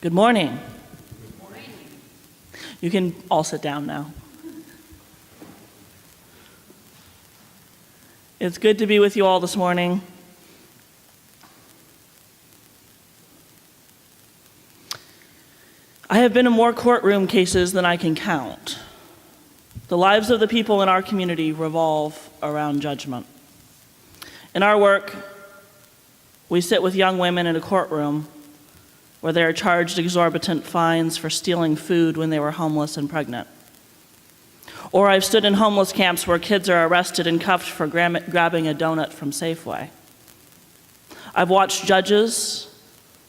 Good morning. You can all sit down now. It's good to be with you all this morning. I have been in more courtroom cases than I can count. The lives of the people in our community revolve around judgment. In our work, we sit with young women in a courtroom where they are charged exorbitant fines for stealing food when they were homeless and pregnant. Or I've stood in homeless camps where kids are arrested and cuffed for grabbing a donut from Safeway. I've watched judges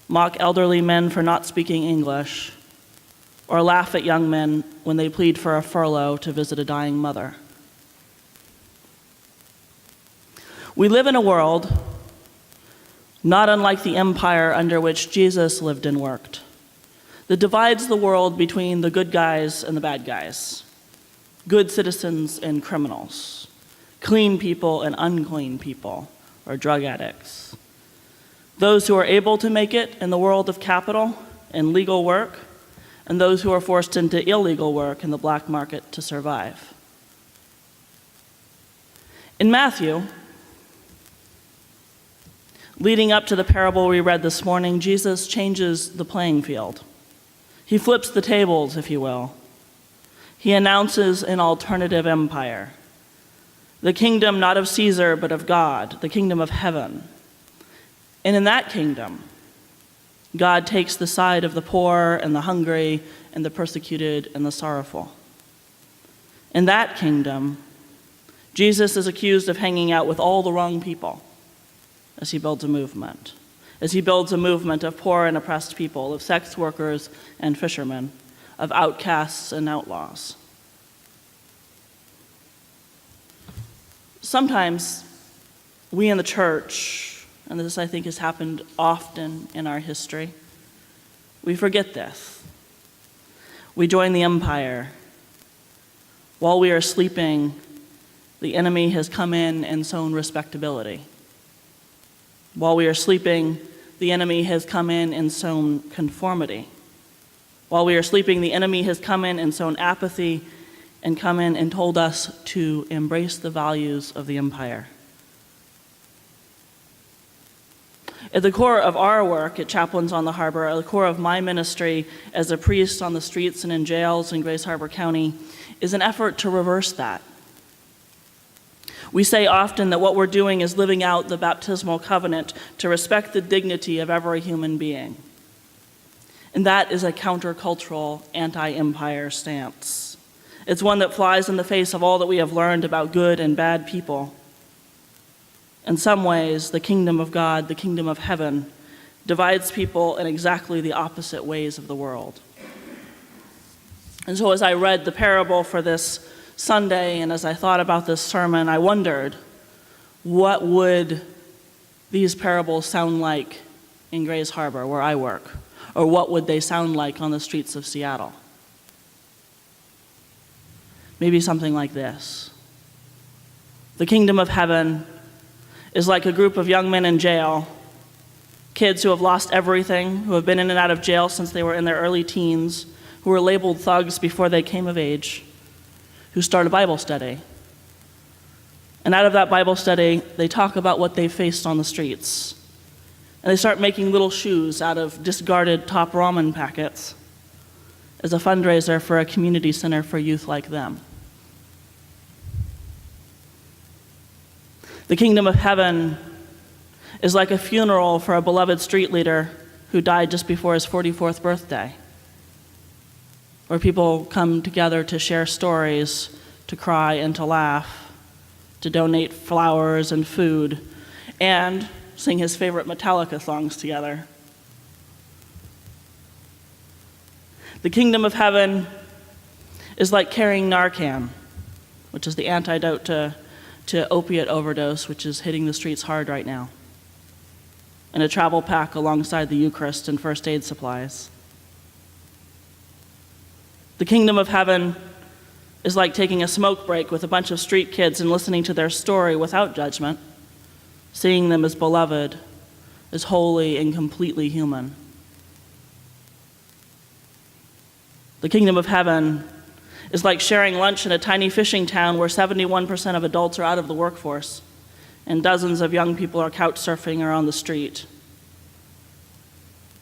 mock elderly men for not speaking English, or laugh at young men when they plead for a furlough to visit a dying mother. We live in a world not unlike the empire under which Jesus lived and worked, that divides the world between the good guys and the bad guys, good citizens and criminals, clean people and unclean people, or drug addicts, those who are able to make it in the world of capital and legal work, and those who are forced into illegal work in the black market to survive. In Matthew, leading up to the parable we read this morning, Jesus changes the playing field. He flips the tables, if you will. He announces an alternative empire, the kingdom not of Caesar, but of God, the kingdom of heaven. And in that kingdom, God takes the side of the poor and the hungry and the persecuted and the sorrowful. In that kingdom, Jesus is accused of hanging out with all the wrong people as he builds a movement. As he builds a movement of poor and oppressed people, of sex workers and fishermen, of outcasts and outlaws. Sometimes we in the church, and this I think has happened often in our history, we forget this. We join the empire. While we are sleeping, the enemy has come in and sown respectability. While we are sleeping, the enemy has come in and sown conformity. While we are sleeping, the enemy has come in and sown apathy and come in and told us to embrace the values of the empire. At the core of our work at Chaplains on the Harbor, at the core of my ministry as a priest on the streets and in jails in Grace Harbor County, is an effort to reverse that. We say often that what we're doing is living out the baptismal covenant to respect the dignity of every human being. And that is a countercultural, anti-empire stance. It's one that flies in the face of all that we have learned about good and bad people. In some ways, the kingdom of God, the kingdom of heaven, divides people in exactly the opposite ways of the world. And so as I read the parable for this Sunday, and as I thought about this sermon, I wondered, what would these parables sound like in Grace Harbor, where I work? Or what would they sound like on the streets of Seattle? Maybe something like this. The kingdom of heaven is like a group of young men in jail, kids who have lost everything, who have been in and out of jail since they were in their early teens, who were labeled thugs before they came of age, who start a Bible study. And out of that Bible study, they talk about what they faced on the streets. And they start making little shoes out of discarded top ramen packets as a fundraiser for a community center for youth like them. The kingdom of heaven is like a funeral for a beloved street leader who died just before his 44th birthday, where people come together to share stories, to cry and to laugh, to donate flowers and food, and sing his favorite Metallica songs together. The kingdom of heaven is like carrying Narcan, which is the antidote to opiate overdose, which is hitting the streets hard right now, in a travel pack alongside the Eucharist and first aid supplies. The kingdom of heaven is like taking a smoke break with a bunch of street kids and listening to their story without judgment, seeing them as beloved, as holy and completely human. The kingdom of heaven is like sharing lunch in a tiny fishing town where 71% of adults are out of the workforce and dozens of young people are couch surfing or on the street.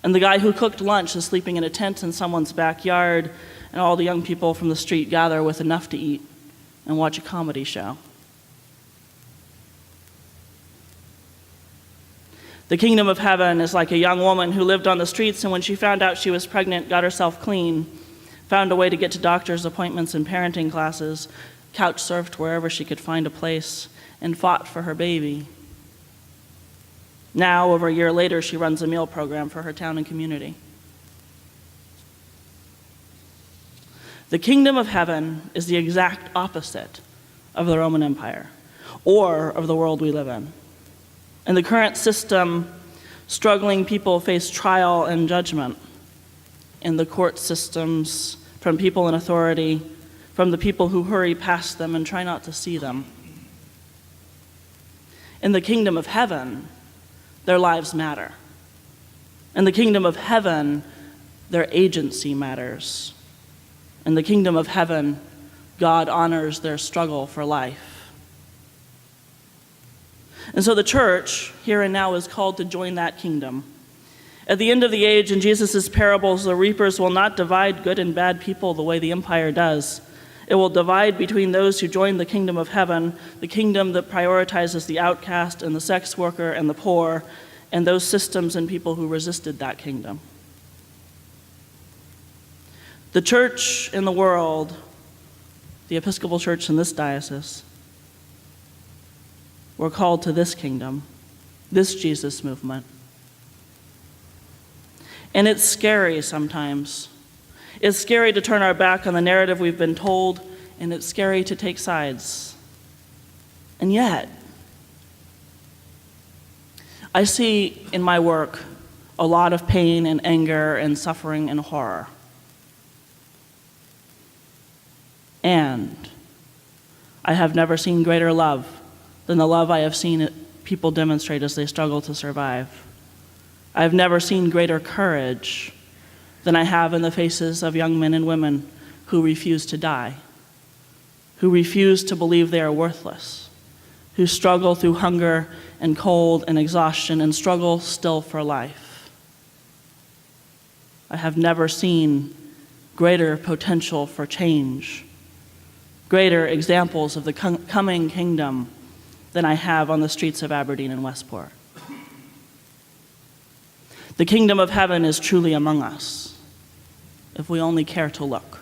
And the guy who cooked lunch is sleeping in a tent in someone's backyard, and all the young people from the street gather with enough to eat and watch a comedy show. The kingdom of heaven is like a young woman who lived on the streets, and when she found out she was pregnant, got herself clean, found a way to get to doctor's appointments and parenting classes, couch surfed wherever she could find a place, and fought for her baby. Now, over a year later, she runs a meal program for her town and community. The kingdom of heaven is the exact opposite of the Roman Empire or of the world we live in. In the current system, struggling people face trial and judgment. In the court systems, from people in authority, from the people who hurry past them and try not to see them. In the kingdom of heaven, their lives matter. In the kingdom of heaven, their agency matters. In the kingdom of heaven, God honors their struggle for life. And so the church, here and now, is called to join that kingdom. At the end of the age, in Jesus' parables, the reapers will not divide good and bad people the way the empire does. It will divide between those who join the kingdom of heaven, the kingdom that prioritizes the outcast and the sex worker and the poor, and those systems and people who resisted that kingdom. The church in the world, the Episcopal Church in this diocese, we're called to this kingdom, this Jesus movement. And it's scary sometimes. It's scary to turn our back on the narrative we've been told, and it's scary to take sides. And yet, I see in my work a lot of pain and anger and suffering and horror. And I have never seen greater love than the love I have seen people demonstrate as they struggle to survive. I've never seen greater courage than I have in the faces of young men and women who refuse to die, who refuse to believe they are worthless, who struggle through hunger and cold and exhaustion and struggle still for life. I have never seen greater potential for change, greater examples of the coming kingdom than I have on the streets of Aberdeen and Westport. The kingdom of heaven is truly among us, if we only care to look.